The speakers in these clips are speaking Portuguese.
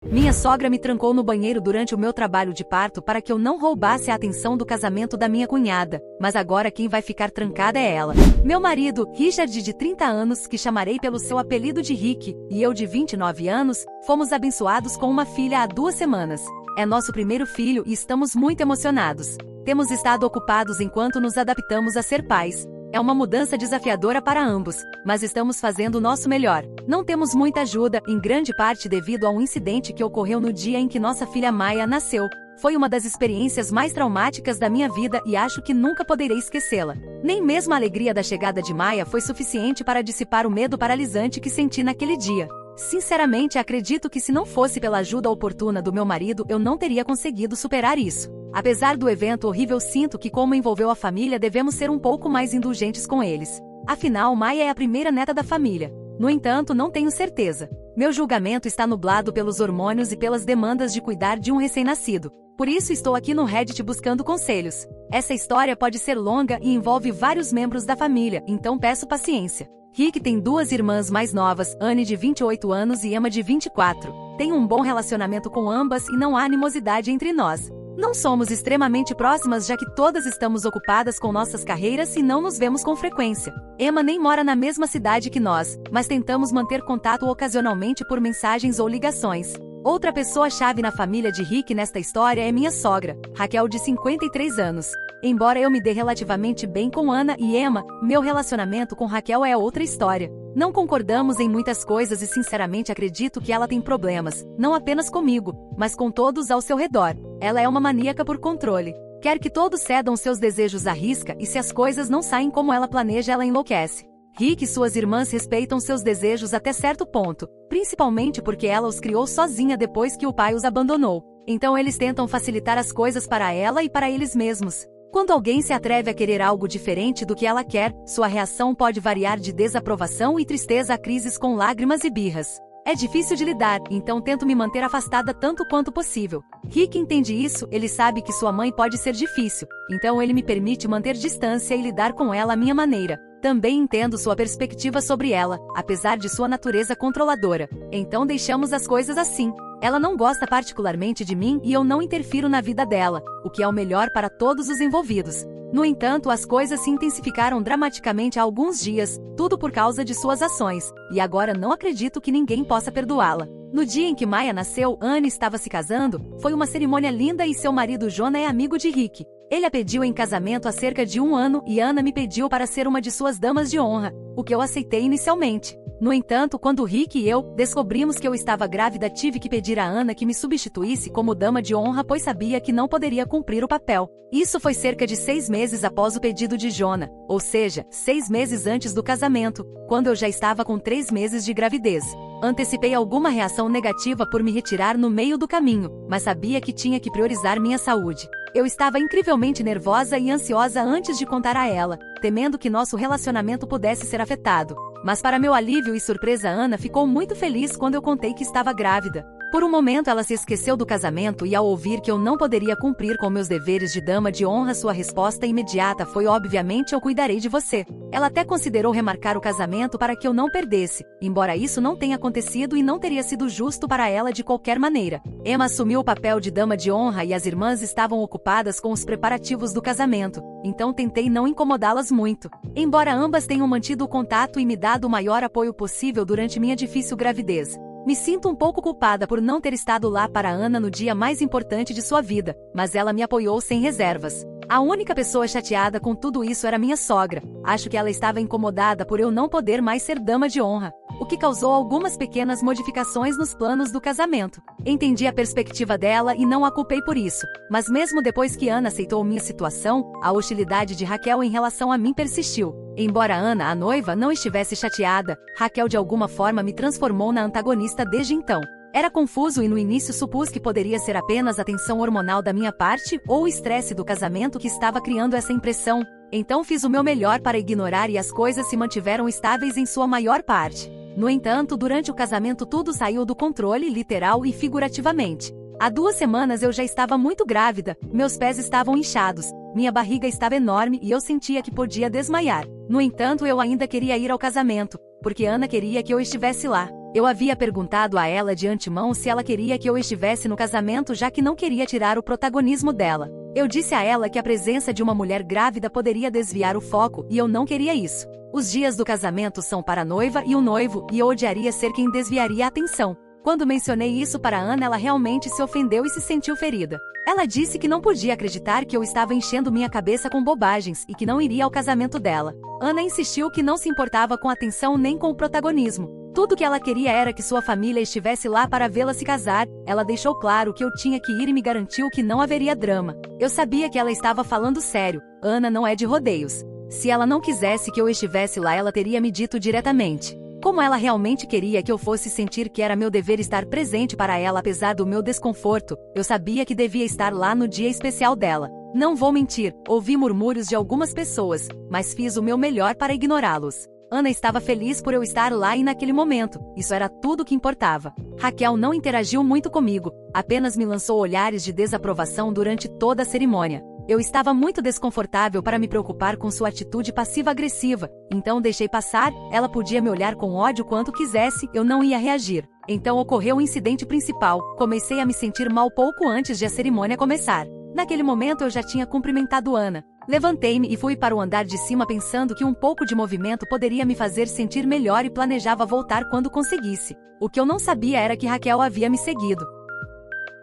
Minha sogra me trancou no banheiro durante o meu trabalho de parto para que eu não roubasse a atenção do casamento da minha cunhada, mas agora quem vai ficar trancada é ela. Meu marido, Richard, de 30 anos, que chamarei pelo seu apelido de Rick, e eu de 29 anos, fomos abençoados com uma filha há 2 semanas. É nosso primeiro filho e estamos muito emocionados. Temos estado ocupados enquanto nos adaptamos a ser pais. É uma mudança desafiadora para ambos, mas estamos fazendo o nosso melhor. Não temos muita ajuda, em grande parte devido a um incidente que ocorreu no dia em que nossa filha Maya nasceu. Foi uma das experiências mais traumáticas da minha vida e acho que nunca poderei esquecê-la. Nem mesmo a alegria da chegada de Maya foi suficiente para dissipar o medo paralisante que senti naquele dia. Sinceramente, acredito que se não fosse pela ajuda oportuna do meu marido, eu não teria conseguido superar isso. Apesar do evento horrível, sinto que, como envolveu a família, devemos ser um pouco mais indulgentes com eles. Afinal, Maya é a primeira neta da família. No entanto, não tenho certeza. Meu julgamento está nublado pelos hormônios e pelas demandas de cuidar de um recém-nascido. Por isso estou aqui no Reddit buscando conselhos. Essa história pode ser longa e envolve vários membros da família, então peço paciência. Rick tem 2 irmãs mais novas, Anne de 28 anos e Emma de 24. Tenho um bom relacionamento com ambas e não há animosidade entre nós. Não somos extremamente próximas, já que todas estamos ocupadas com nossas carreiras e não nos vemos com frequência. Emma nem mora na mesma cidade que nós, mas tentamos manter contato ocasionalmente por mensagens ou ligações. Outra pessoa-chave na família de Rick nesta história é minha sogra, Raquel, de 53 anos. Embora eu me dê relativamente bem com Ana e Emma, meu relacionamento com Raquel é outra história. Não concordamos em muitas coisas e sinceramente acredito que ela tem problemas, não apenas comigo, mas com todos ao seu redor. Ela é uma maníaca por controle. Quer que todos cedam seus desejos à risca e se as coisas não saem como ela planeja, ela enlouquece. Rick e suas irmãs respeitam seus desejos até certo ponto, principalmente porque ela os criou sozinha depois que o pai os abandonou. Então eles tentam facilitar as coisas para ela e para eles mesmos. Quando alguém se atreve a querer algo diferente do que ela quer, sua reação pode variar de desaprovação e tristeza a crises com lágrimas e birras. É difícil de lidar, então tento me manter afastada tanto quanto possível. Rick entende isso, ele sabe que sua mãe pode ser difícil, então ele me permite manter distância e lidar com ela à minha maneira. Também entendo sua perspectiva sobre ela, apesar de sua natureza controladora. Então deixamos as coisas assim. Ela não gosta particularmente de mim e eu não interfiro na vida dela, o que é o melhor para todos os envolvidos. No entanto, as coisas se intensificaram dramaticamente há alguns dias, tudo por causa de suas ações, e agora não acredito que ninguém possa perdoá-la. No dia em que Maya nasceu, Anne estava se casando, foi uma cerimônia linda e seu marido Jonah é amigo de Rick. Ele a pediu em casamento há cerca de 1 ano e Ana me pediu para ser uma de suas damas de honra, o que eu aceitei inicialmente. No entanto, quando Rick e eu descobrimos que eu estava grávida, tive que pedir a Ana que me substituísse como dama de honra, pois sabia que não poderia cumprir o papel. Isso foi cerca de 6 meses após o pedido de Jonah, ou seja, 6 meses antes do casamento, quando eu já estava com 3 meses de gravidez. Antecipei alguma reação negativa por me retirar no meio do caminho, mas sabia que tinha que priorizar minha saúde. Eu estava incrivelmente nervosa e ansiosa antes de contar a ela, temendo que nosso relacionamento pudesse ser afetado. Mas para meu alívio e surpresa, Ana ficou muito feliz quando eu contei que estava grávida. Por um momento ela se esqueceu do casamento e ao ouvir que eu não poderia cumprir com meus deveres de dama de honra, sua resposta imediata foi: obviamente eu cuidarei de você. Ela até considerou remarcar o casamento para que eu não perdesse, embora isso não tenha acontecido e não teria sido justo para ela de qualquer maneira. Emma assumiu o papel de dama de honra e as irmãs estavam ocupadas com os preparativos do casamento, então tentei não incomodá-las muito. Embora ambas tenham mantido o contato e me dado o maior apoio possível durante minha difícil gravidez. Me sinto um pouco culpada por não ter estado lá para Ana no dia mais importante de sua vida, mas ela me apoiou sem reservas. A única pessoa chateada com tudo isso era minha sogra. Acho que ela estava incomodada por eu não poder mais ser dama de honra, o que causou algumas pequenas modificações nos planos do casamento. Entendi a perspectiva dela e não a culpei por isso, mas mesmo depois que Ana aceitou minha situação, a hostilidade de Raquel em relação a mim persistiu. Embora Ana, a noiva, não estivesse chateada, Raquel de alguma forma me transformou na antagonista desde então. Era confuso e no início supus que poderia ser apenas a tensão hormonal da minha parte ou o estresse do casamento que estava criando essa impressão. Então fiz o meu melhor para ignorar e as coisas se mantiveram estáveis em sua maior parte. No entanto, durante o casamento tudo saiu do controle, literal e figurativamente. Há 2 semanas eu já estava muito grávida, meus pés estavam inchados, minha barriga estava enorme e eu sentia que podia desmaiar. No entanto, eu ainda queria ir ao casamento, porque Ana queria que eu estivesse lá. Eu havia perguntado a ela de antemão se ela queria que eu estivesse no casamento, já que não queria tirar o protagonismo dela. Eu disse a ela que a presença de uma mulher grávida poderia desviar o foco e eu não queria isso. Os dias do casamento são para a noiva e o noivo e eu odiaria ser quem desviaria a atenção. Quando mencionei isso para Ana, ela realmente se ofendeu e se sentiu ferida. Ela disse que não podia acreditar que eu estava enchendo minha cabeça com bobagens e que não iria ao casamento dela. Ana insistiu que não se importava com a atenção nem com o protagonismo. Tudo que ela queria era que sua família estivesse lá para vê-la se casar. Ela deixou claro que eu tinha que ir e me garantiu que não haveria drama. Eu sabia que ela estava falando sério. Ana não é de rodeios. Se ela não quisesse que eu estivesse lá, ela teria me dito diretamente. Como ela realmente queria que eu fosse sentir que era meu dever estar presente para ela apesar do meu desconforto, eu sabia que devia estar lá no dia especial dela. Não vou mentir, ouvi murmúrios de algumas pessoas, mas fiz o meu melhor para ignorá-los. Ana estava feliz por eu estar lá e naquele momento, isso era tudo que importava. Raquel não interagiu muito comigo, apenas me lançou olhares de desaprovação durante toda a cerimônia. Eu estava muito desconfortável para me preocupar com sua atitude passiva-agressiva, então deixei passar. Ela podia me olhar com ódio quanto quisesse, eu não ia reagir. Então ocorreu o incidente principal, comecei a me sentir mal pouco antes de a cerimônia começar. Naquele momento eu já tinha cumprimentado Ana. Levantei-me e fui para o andar de cima pensando que um pouco de movimento poderia me fazer sentir melhor e planejava voltar quando conseguisse. O que eu não sabia era que Raquel havia me seguido.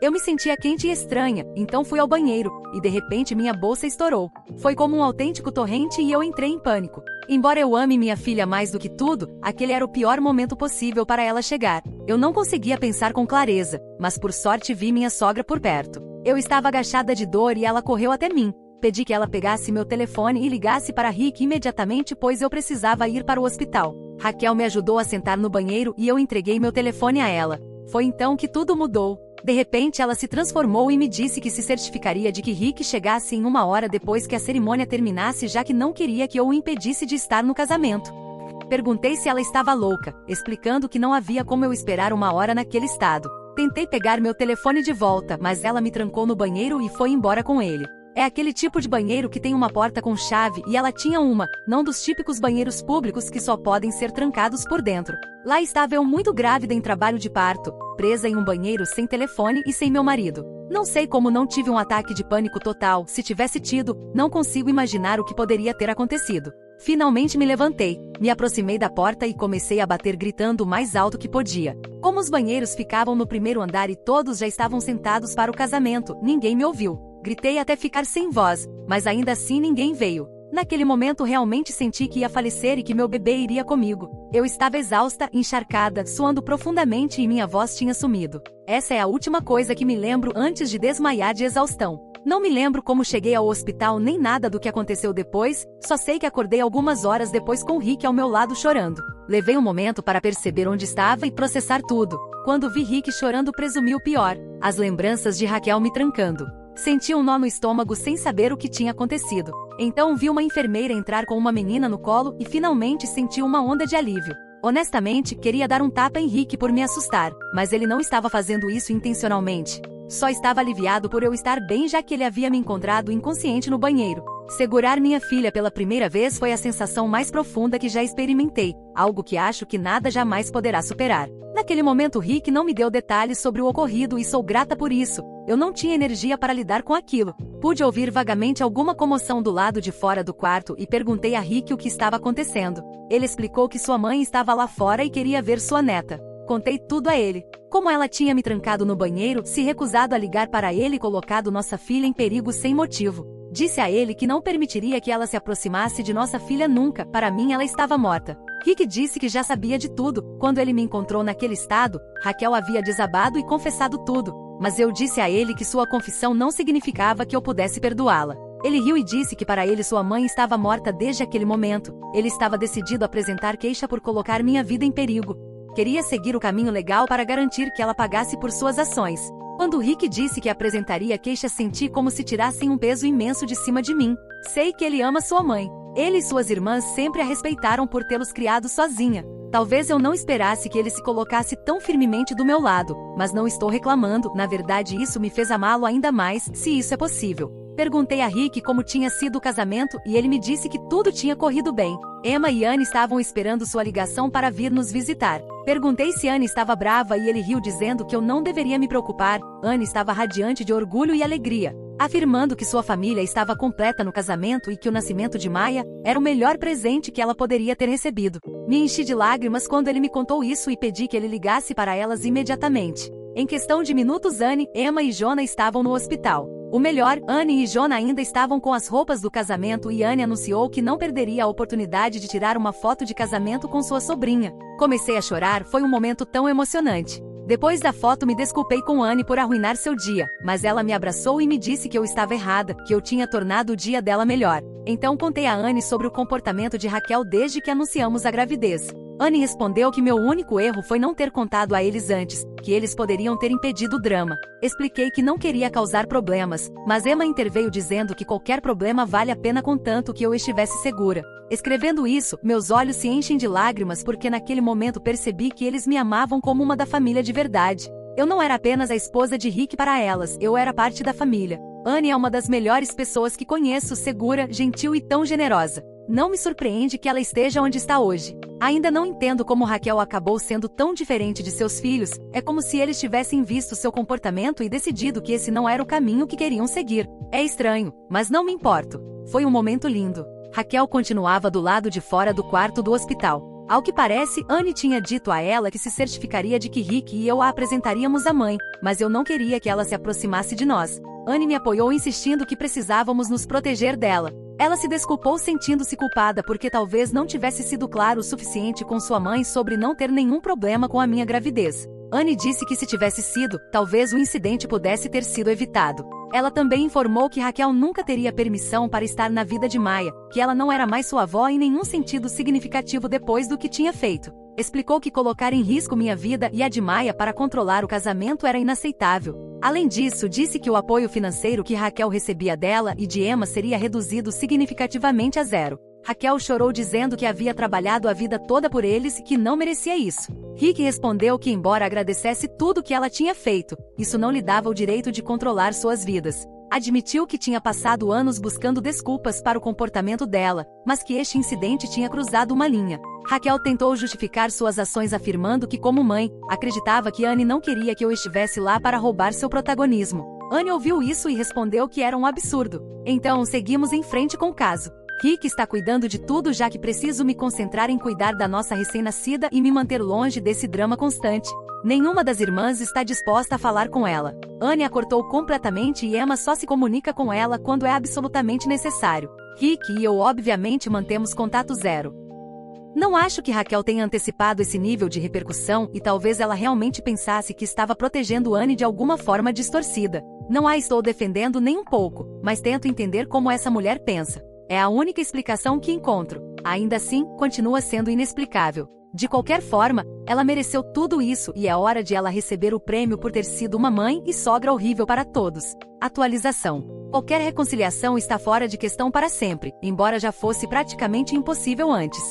Eu me sentia quente e estranha, então fui ao banheiro, e de repente minha bolsa estourou. Foi como um autêntico torrente e eu entrei em pânico. Embora eu ame minha filha mais do que tudo, aquele era o pior momento possível para ela chegar. Eu não conseguia pensar com clareza, mas por sorte vi minha sogra por perto. Eu estava agachada de dor e ela correu até mim. Pedi que ela pegasse meu telefone e ligasse para Rick imediatamente, pois eu precisava ir para o hospital. Raquel me ajudou a sentar no banheiro e eu entreguei meu telefone a ela. Foi então que tudo mudou. De repente ela se transformou e me disse que se certificaria de que Rick chegasse em 1 hora depois que a cerimônia terminasse, já que não queria que eu o impedisse de estar no casamento. Perguntei se ela estava louca, explicando que não havia como eu esperar 1 hora naquele estado. Tentei pegar meu telefone de volta, mas ela me trancou no banheiro e foi embora com ele. É aquele tipo de banheiro que tem uma porta com chave e ela tinha uma, não dos típicos banheiros públicos que só podem ser trancados por dentro. Lá estava eu muito grávida em trabalho de parto, presa em um banheiro sem telefone e sem meu marido. Não sei como não tive um ataque de pânico total. Se tivesse tido, não consigo imaginar o que poderia ter acontecido. Finalmente me levantei, me aproximei da porta e comecei a bater gritando o mais alto que podia. Como os banheiros ficavam no primeiro andar e todos já estavam sentados para o casamento, ninguém me ouviu. Gritei até ficar sem voz, mas ainda assim ninguém veio. Naquele momento realmente senti que ia falecer e que meu bebê iria comigo. Eu estava exausta, encharcada, suando profundamente e minha voz tinha sumido. Essa é a última coisa que me lembro antes de desmaiar de exaustão. Não me lembro como cheguei ao hospital nem nada do que aconteceu depois, só sei que acordei algumas horas depois com Rick ao meu lado chorando. Levei um momento para perceber onde estava e processar tudo. Quando vi Rick chorando, presumi o pior: as lembranças de Raquel me trancando. Senti um nó no estômago sem saber o que tinha acontecido. Então vi uma enfermeira entrar com uma menina no colo e finalmente senti uma onda de alívio. Honestamente, queria dar um tapa em Rick por me assustar, mas ele não estava fazendo isso intencionalmente. Só estava aliviado por eu estar bem, já que ele havia me encontrado inconsciente no banheiro. Segurar minha filha pela primeira vez foi a sensação mais profunda que já experimentei, algo que acho que nada jamais poderá superar. Naquele momento Rick não me deu detalhes sobre o ocorrido e sou grata por isso. Eu não tinha energia para lidar com aquilo. Pude ouvir vagamente alguma comoção do lado de fora do quarto e perguntei a Rick o que estava acontecendo. Ele explicou que sua mãe estava lá fora e queria ver sua neta. Contei tudo a ele. Como ela tinha me trancado no banheiro, se recusado a ligar para ele e colocado nossa filha em perigo sem motivo. Disse a ele que não permitiria que ela se aproximasse de nossa filha nunca, para mim ela estava morta. Rick disse que já sabia de tudo. Quando ele me encontrou naquele estado, Raquel havia desabado e confessado tudo. Mas eu disse a ele que sua confissão não significava que eu pudesse perdoá-la. Ele riu e disse que para ele sua mãe estava morta desde aquele momento. Ele estava decidido a apresentar queixa por colocar minha vida em perigo. Queria seguir o caminho legal para garantir que ela pagasse por suas ações. Quando Rick disse que apresentaria queixa, senti como se tirassem um peso imenso de cima de mim. Sei que ele ama sua mãe. Ele e suas irmãs sempre a respeitaram por tê-los criado sozinha. Talvez eu não esperasse que ele se colocasse tão firmemente do meu lado, mas não estou reclamando, na verdade isso me fez amá-lo ainda mais, se isso é possível. Perguntei a Rick como tinha sido o casamento e ele me disse que tudo tinha corrido bem. Emma e Anne estavam esperando sua ligação para vir nos visitar. Perguntei se Anne estava brava e ele riu dizendo que eu não deveria me preocupar. Anne estava radiante de orgulho e alegria, afirmando que sua família estava completa no casamento e que o nascimento de Maya era o melhor presente que ela poderia ter recebido. Me enchi de lágrimas quando ele me contou isso e pedi que ele ligasse para elas imediatamente. Em questão de minutos, Anne, Emma e Jonah estavam no hospital. O melhor, Anne e Jonah ainda estavam com as roupas do casamento e Anne anunciou que não perderia a oportunidade de tirar uma foto de casamento com sua sobrinha. Comecei a chorar, foi um momento tão emocionante. Depois da foto me desculpei com Anne por arruinar seu dia, mas ela me abraçou e me disse que eu estava errada, que eu tinha tornado o dia dela melhor. Então contei a Anne sobre o comportamento de Raquel desde que anunciamos a gravidez. Anne respondeu que meu único erro foi não ter contado a eles antes, que eles poderiam ter impedido o drama. Expliquei que não queria causar problemas, mas Emma interveio dizendo que qualquer problema vale a pena contanto que eu estivesse segura. Escrevendo isso, meus olhos se enchem de lágrimas porque naquele momento percebi que eles me amavam como uma da família de verdade. Eu não era apenas a esposa de Rick para elas, eu era parte da família. Anne é uma das melhores pessoas que conheço, segura, gentil e tão generosa. Não me surpreende que ela esteja onde está hoje. Ainda não entendo como Raquel acabou sendo tão diferente de seus filhos, é como se eles tivessem visto seu comportamento e decidido que esse não era o caminho que queriam seguir. É estranho, mas não me importo. Foi um momento lindo. Raquel continuava do lado de fora do quarto do hospital. Ao que parece, Anne tinha dito a ela que se certificaria de que Rick e eu a apresentaríamos à mãe, mas eu não queria que ela se aproximasse de nós. Anne me apoiou insistindo que precisávamos nos proteger dela. Ela se desculpou sentindo-se culpada porque talvez não tivesse sido claro o suficiente com sua mãe sobre não ter nenhum problema com a minha gravidez. Anne disse que se tivesse sido, talvez o incidente pudesse ter sido evitado. Ela também informou que Raquel nunca teria permissão para estar na vida de Maya, que ela não era mais sua avó em nenhum sentido significativo depois do que tinha feito. Explicou que colocar em risco minha vida e a de Maya para controlar o casamento era inaceitável. Além disso, disse que o apoio financeiro que Raquel recebia dela e de Emma seria reduzido significativamente a zero. Raquel chorou dizendo que havia trabalhado a vida toda por eles e que não merecia isso. Rick respondeu que embora agradecesse tudo que ela tinha feito, isso não lhe dava o direito de controlar suas vidas. Admitiu que tinha passado anos buscando desculpas para o comportamento dela, mas que este incidente tinha cruzado uma linha. Raquel tentou justificar suas ações afirmando que, como mãe, acreditava que Anne não queria que eu estivesse lá para roubar seu protagonismo. Anne ouviu isso e respondeu que era um absurdo. Então seguimos em frente com o caso. Rick está cuidando de tudo já que preciso me concentrar em cuidar da nossa recém-nascida e me manter longe desse drama constante. Nenhuma das irmãs está disposta a falar com ela. Anne a cortou completamente e Emma só se comunica com ela quando é absolutamente necessário. Rick e eu obviamente mantemos contato zero. Não acho que Raquel tenha antecipado esse nível de repercussão e talvez ela realmente pensasse que estava protegendo Anne de alguma forma distorcida. Não a estou defendendo nem um pouco, mas tento entender como essa mulher pensa. É a única explicação que encontro. Ainda assim, continua sendo inexplicável. De qualquer forma, ela mereceu tudo isso e é hora de ela receber o prêmio por ter sido uma mãe e sogra horrível para todos. Atualização. Qualquer reconciliação está fora de questão para sempre, embora já fosse praticamente impossível antes.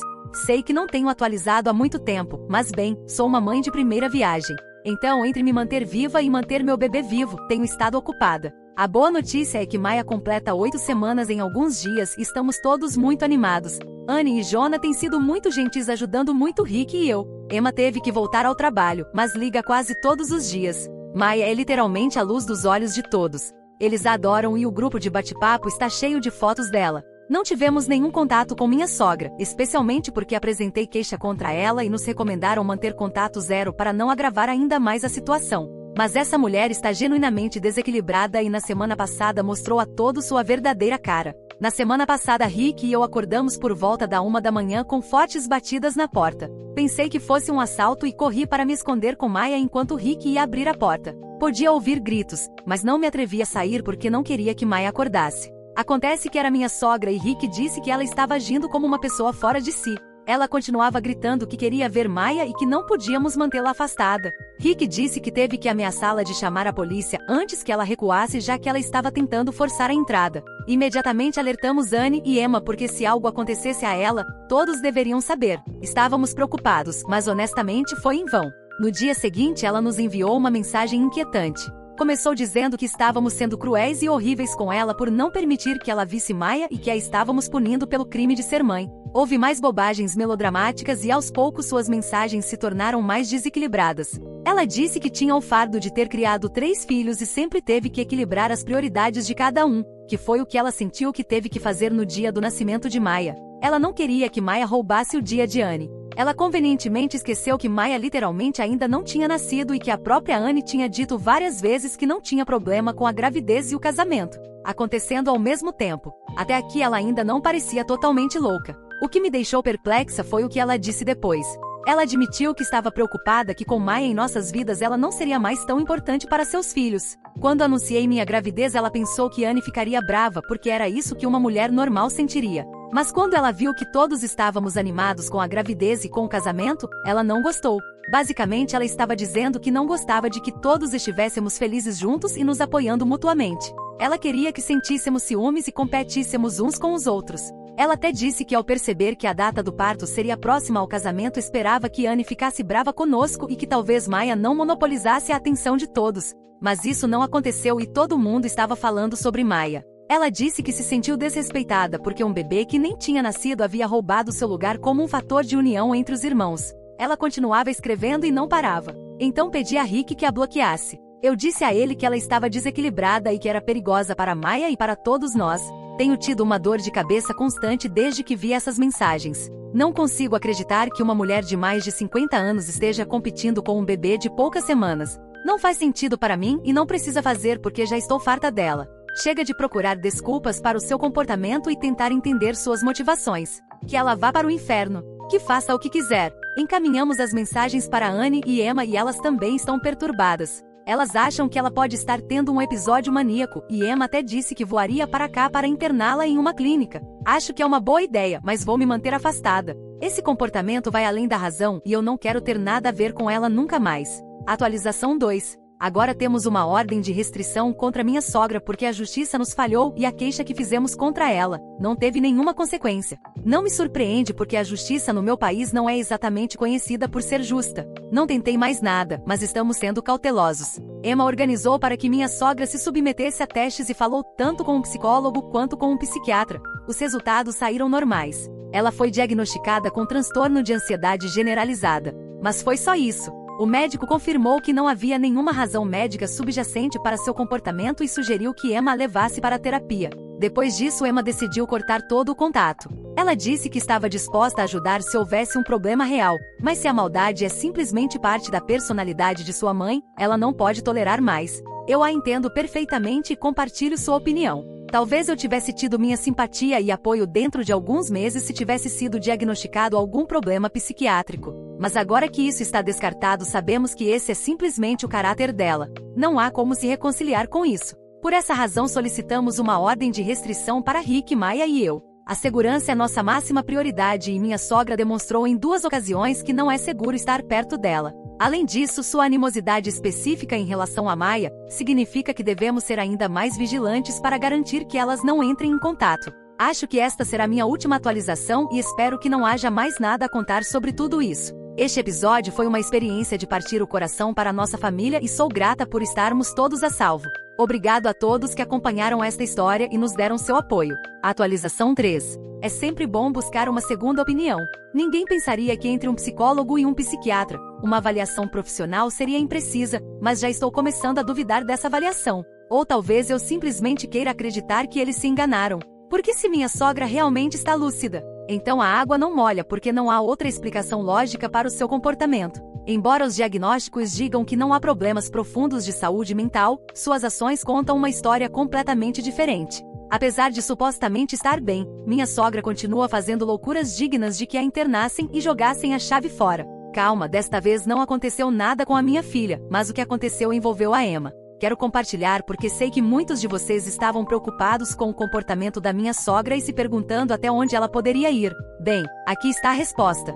Sei que não tenho atualizado há muito tempo, mas bem, sou uma mãe de primeira viagem. Então, entre me manter viva e manter meu bebê vivo, tenho estado ocupada. A boa notícia é que Maya completa 8 semanas em alguns dias e estamos todos muito animados. Anne e Jonah têm sido muito gentis ajudando muito Rick e eu. Emma teve que voltar ao trabalho, mas liga quase todos os dias. Maya é literalmente a luz dos olhos de todos. Eles a adoram e o grupo de bate-papo está cheio de fotos dela. Não tivemos nenhum contato com minha sogra, especialmente porque apresentei queixa contra ela e nos recomendaram manter contato zero para não agravar ainda mais a situação. Mas essa mulher está genuinamente desequilibrada e na semana passada mostrou a todos sua verdadeira cara. Na semana passada Rick e eu acordamos por volta da 1 da manhã com fortes batidas na porta. Pensei que fosse um assalto e corri para me esconder com Maya enquanto Rick ia abrir a porta. Podia ouvir gritos, mas não me atrevi a sair porque não queria que Maya acordasse. Acontece que era minha sogra e Rick disse que ela estava agindo como uma pessoa fora de si. Ela continuava gritando que queria ver Maya e que não podíamos mantê-la afastada. Rick disse que teve que ameaçá-la de chamar a polícia antes que ela recuasse já que ela estava tentando forçar a entrada. Imediatamente alertamos Anne e Emma porque se algo acontecesse a ela, todos deveriam saber. Estávamos preocupados, mas honestamente foi em vão. No dia seguinte ela nos enviou uma mensagem inquietante. Começou dizendo que estávamos sendo cruéis e horríveis com ela por não permitir que ela visse Maia e que a estávamos punindo pelo crime de ser mãe. Houve mais bobagens melodramáticas e aos poucos suas mensagens se tornaram mais desequilibradas. Ela disse que tinha o fardo de ter criado 3 filhos e sempre teve que equilibrar as prioridades de cada um, que foi o que ela sentiu que teve que fazer no dia do nascimento de Maia. Ela não queria que Maia roubasse o dia de Anne. Ela convenientemente esqueceu que Maia literalmente ainda não tinha nascido e que a própria Anne tinha dito várias vezes que não tinha problema com a gravidez e o casamento, acontecendo ao mesmo tempo. Até aqui ela ainda não parecia totalmente louca. O que me deixou perplexa foi o que ela disse depois. Ela admitiu que estava preocupada que com Maia em nossas vidas ela não seria mais tão importante para seus filhos. Quando anunciei minha gravidez, ela pensou que Anne ficaria brava porque era isso que uma mulher normal sentiria. Mas quando ela viu que todos estávamos animados com a gravidez e com o casamento, ela não gostou. Basicamente, ela estava dizendo que não gostava de que todos estivéssemos felizes juntos e nos apoiando mutuamente. Ela queria que sentíssemos ciúmes e competíssemos uns com os outros. Ela até disse que ao perceber que a data do parto seria próxima ao casamento, esperava que Anne ficasse brava conosco e que talvez Maia não monopolizasse a atenção de todos. Mas isso não aconteceu e todo mundo estava falando sobre Maia. Ela disse que se sentiu desrespeitada porque um bebê que nem tinha nascido havia roubado seu lugar como um fator de união entre os irmãos. Ela continuava escrevendo e não parava. Então pedi a Rick que a bloqueasse. Eu disse a ele que ela estava desequilibrada e que era perigosa para Maia e para todos nós. Tenho tido uma dor de cabeça constante desde que vi essas mensagens. Não consigo acreditar que uma mulher de mais de 50 anos esteja competindo com um bebê de poucas semanas. Não faz sentido para mim e não precisa fazer porque já estou farta dela. Chega de procurar desculpas para o seu comportamento e tentar entender suas motivações. Que ela vá para o inferno. Que faça o que quiser. Encaminhamos as mensagens para Anne e Emma e elas também estão perturbadas. Elas acham que ela pode estar tendo um episódio maníaco, e Emma até disse que voaria para cá para interná-la em uma clínica. Acho que é uma boa ideia, mas vou me manter afastada. Esse comportamento vai além da razão e eu não quero ter nada a ver com ela nunca mais. Atualização 2. Agora temos uma ordem de restrição contra minha sogra porque a justiça nos falhou e a queixa que fizemos contra ela não teve nenhuma consequência. Não me surpreende porque a justiça no meu país não é exatamente conhecida por ser justa. Não tentei mais nada, mas estamos sendo cautelosos. Emma organizou para que minha sogra se submetesse a testes e falou tanto com um psicólogo quanto com um psiquiatra. Os resultados saíram normais. Ela foi diagnosticada com transtorno de ansiedade generalizada. Mas foi só isso. O médico confirmou que não havia nenhuma razão médica subjacente para seu comportamento e sugeriu que Emma a levasse para a terapia. Depois disso, Emma decidiu cortar todo o contato. Ela disse que estava disposta a ajudar se houvesse um problema real, mas se a maldade é simplesmente parte da personalidade de sua mãe, ela não pode tolerar mais. Eu a entendo perfeitamente e compartilho sua opinião. Talvez eu tivesse tido minha simpatia e apoio dentro de alguns meses se tivesse sido diagnosticado algum problema psiquiátrico. Mas agora que isso está descartado, sabemos que esse é simplesmente o caráter dela. Não há como se reconciliar com isso. Por essa razão solicitamos uma ordem de restrição para Rick, Maia e eu. A segurança é nossa máxima prioridade e minha sogra demonstrou em 2 ocasiões que não é seguro estar perto dela. Além disso, sua animosidade específica em relação a Maia significa que devemos ser ainda mais vigilantes para garantir que elas não entrem em contato. Acho que esta será minha última atualização e espero que não haja mais nada a contar sobre tudo isso. Este episódio foi uma experiência de partir o coração para nossa família e sou grata por estarmos todos a salvo. Obrigado a todos que acompanharam esta história e nos deram seu apoio. Atualização 3. É sempre bom buscar uma segunda opinião. Ninguém pensaria que entre um psicólogo e um psiquiatra, uma avaliação profissional seria imprecisa, mas já estou começando a duvidar dessa avaliação. Ou talvez eu simplesmente queira acreditar que eles se enganaram. Porque se minha sogra realmente está lúcida, então a água não molha porque não há outra explicação lógica para o seu comportamento. Embora os diagnósticos digam que não há problemas profundos de saúde mental, suas ações contam uma história completamente diferente. Apesar de supostamente estar bem, minha sogra continua fazendo loucuras dignas de que a internassem e jogassem a chave fora. Calma, desta vez não aconteceu nada com a minha filha, mas o que aconteceu envolveu a Emma. Quero compartilhar porque sei que muitos de vocês estavam preocupados com o comportamento da minha sogra e se perguntando até onde ela poderia ir. Bem, aqui está a resposta.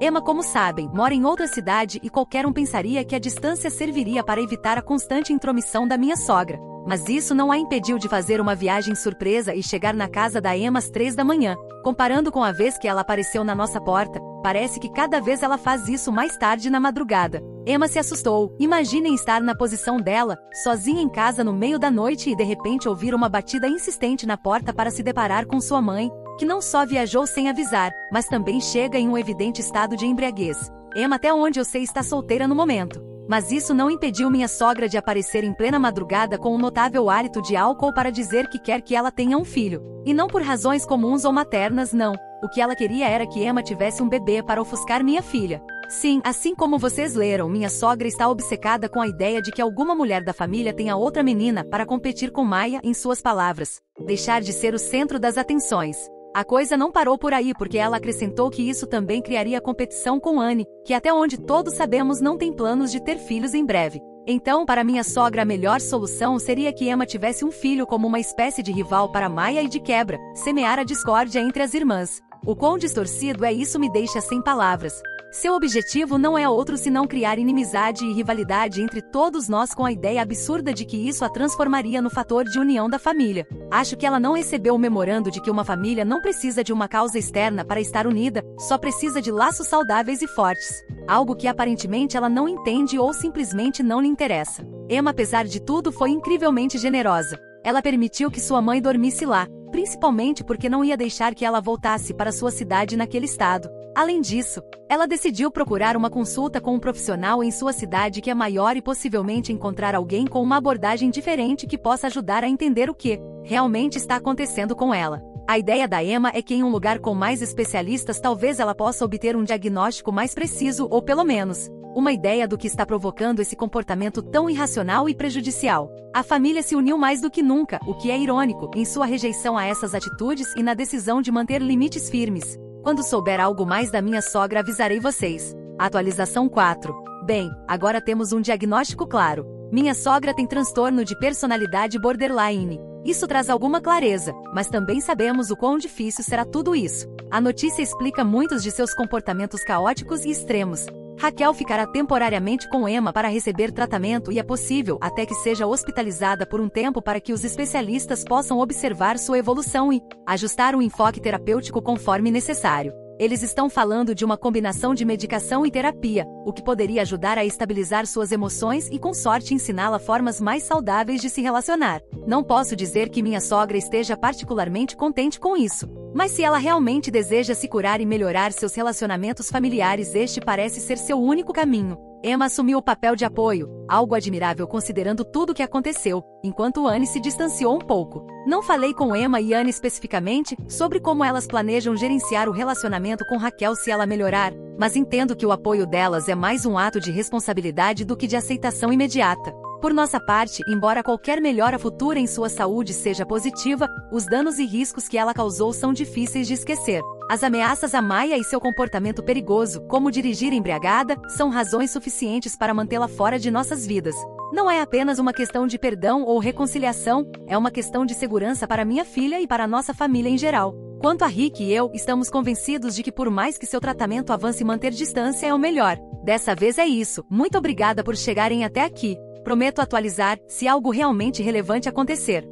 Emma, como sabem, mora em outra cidade e qualquer um pensaria que a distância serviria para evitar a constante intromissão da minha sogra. Mas isso não a impediu de fazer uma viagem surpresa e chegar na casa da Emma às 3 da manhã. Comparando com a vez que ela apareceu na nossa porta, parece que cada vez ela faz isso mais tarde na madrugada. Emma se assustou. Imaginem estar na posição dela, sozinha em casa no meio da noite e de repente ouvir uma batida insistente na porta para se deparar com sua mãe, que não só viajou sem avisar, mas também chega em um evidente estado de embriaguez. Emma, até onde eu sei, está solteira no momento. Mas isso não impediu minha sogra de aparecer em plena madrugada com um notável hálito de álcool para dizer que quer que ela tenha um filho. E não por razões comuns ou maternas, não. O que ela queria era que Emma tivesse um bebê para ofuscar minha filha. Sim, assim como vocês leram, minha sogra está obcecada com a ideia de que alguma mulher da família tenha outra menina para competir com Maia, em suas palavras. Deixar de ser o centro das atenções. A coisa não parou por aí porque ela acrescentou que isso também criaria competição com Anne, que até onde todos sabemos não tem planos de ter filhos em breve. Então, para minha sogra, a melhor solução seria que Emma tivesse um filho como uma espécie de rival para Maia e de quebra, semear a discórdia entre as irmãs. O quão distorcido é isso me deixa sem palavras. Seu objetivo não é outro senão criar inimizade e rivalidade entre todos nós com a ideia absurda de que isso a transformaria no fator de união da família. Acho que ela não recebeu o memorando de que uma família não precisa de uma causa externa para estar unida, só precisa de laços saudáveis e fortes. Algo que aparentemente ela não entende ou simplesmente não lhe interessa. Emma, apesar de tudo, foi incrivelmente generosa. Ela permitiu que sua mãe dormisse lá, principalmente porque não ia deixar que ela voltasse para sua cidade naquele estado. Além disso, ela decidiu procurar uma consulta com um profissional em sua cidade que é maior e possivelmente encontrar alguém com uma abordagem diferente que possa ajudar a entender o que realmente está acontecendo com ela. A ideia da Emma é que em um lugar com mais especialistas talvez ela possa obter um diagnóstico mais preciso ou pelo menos uma ideia do que está provocando esse comportamento tão irracional e prejudicial. A família se uniu mais do que nunca, o que é irônico, em sua rejeição a essas atitudes e na decisão de manter limites firmes. Quando souber algo mais da minha sogra, avisarei vocês. Atualização 4. Bem, agora temos um diagnóstico claro. Minha sogra tem transtorno de personalidade borderline. Isso traz alguma clareza, mas também sabemos o quão difícil será tudo isso. A notícia explica muitos de seus comportamentos caóticos e extremos. Raquel ficará temporariamente com Emma para receber tratamento e é possível até que seja hospitalizada por um tempo para que os especialistas possam observar sua evolução e ajustar o enfoque terapêutico conforme necessário. Eles estão falando de uma combinação de medicação e terapia, o que poderia ajudar a estabilizar suas emoções e, com sorte, ensiná-la formas mais saudáveis de se relacionar. Não posso dizer que minha sogra esteja particularmente contente com isso. Mas se ela realmente deseja se curar e melhorar seus relacionamentos familiares, este parece ser seu único caminho. Emma assumiu o papel de apoio, algo admirável considerando tudo o que aconteceu, enquanto Anne se distanciou um pouco. Não falei com Emma e Anne especificamente sobre como elas planejam gerenciar o relacionamento com Raquel se ela melhorar, mas entendo que o apoio delas é mais um ato de responsabilidade do que de aceitação imediata. Por nossa parte, embora qualquer melhora futura em sua saúde seja positiva, os danos e riscos que ela causou são difíceis de esquecer. As ameaças a Maia e seu comportamento perigoso, como dirigir embriagada, são razões suficientes para mantê-la fora de nossas vidas. Não é apenas uma questão de perdão ou reconciliação, é uma questão de segurança para minha filha e para nossa família em geral. Quanto a Rick e eu, estamos convencidos de que por mais que seu tratamento avance, manter distância é o melhor. Dessa vez é isso. Muito obrigada por chegarem até aqui. Prometo atualizar se algo realmente relevante acontecer.